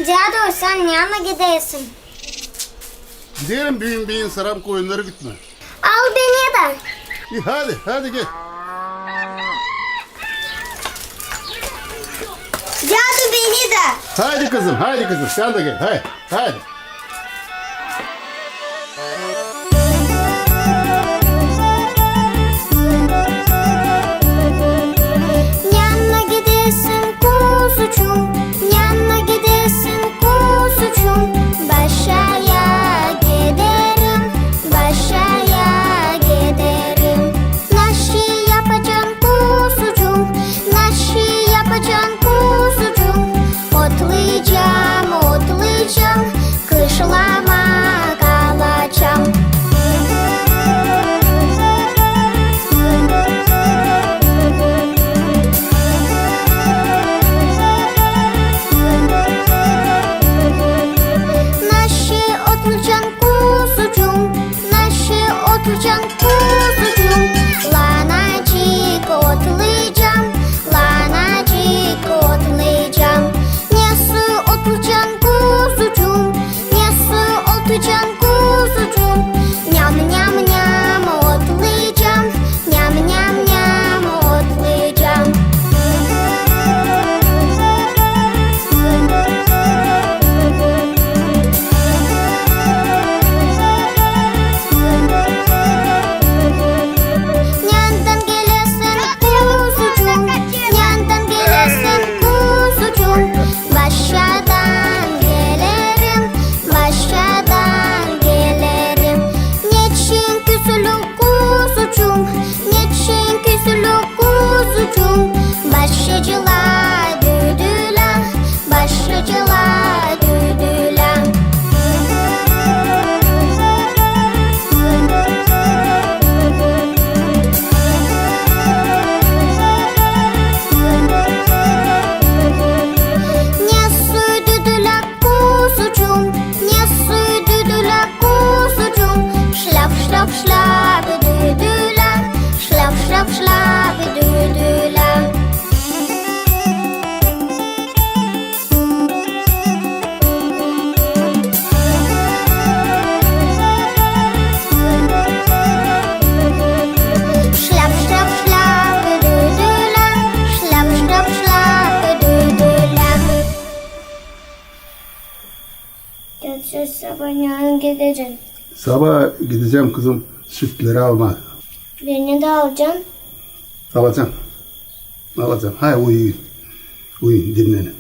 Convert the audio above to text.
Cihadoğlu sen yanına gidesin. Gidelim büyün saram koyunları gitme. Al beni de. İyi hadi gel. Cihadoğlu beni de. Hadi kızım sen de gel. Hadi. Yanına gidesin kuzucuğum. Yanına gidesin kuzucuğum. Başaya giderim. Başaya giderim. Naşi yapacaksın kuzucuğum. Naşi yapacaksın kuzucuğum. Otlayacağım. Kışlama kalacağım. Naşi otlayacaksın kuzucuğum. Naşi otlayacaksın kuzucuğum. Lanacık otlayacağım. Lanacık otlayacağım. Ne su otlayacaksın kuzucuğum. Ne su otlayacaksın kuzucuğum. Nyam nyam nyam otlayacağım. Nyam nyam nyam otlayacağım. Yandan gelesin kuzucuğum. Yandan gelesin kuzucuğum. Başadan gelirim. Başadan gelirim. Niçin küsülük kuzucuğum. Niçin küsülük kuzucuğum. Başıcılar düdüler. Başıcılar düdüler. Ne su düdüler kuzucuğum. Ne su düdüler kuzucuğum. Şlap şlap şlap düdüler. Şlap şlap şlap düdüler. Şlap şlap şlap düdüler. Şlap şlap şlap düdüler. Görüşürüz, sabah yarın gideceğim. Sabah gideceğim kızım sütleri alma. Birini de alacağım. Alacağım. Hay uyuyun dinlenin.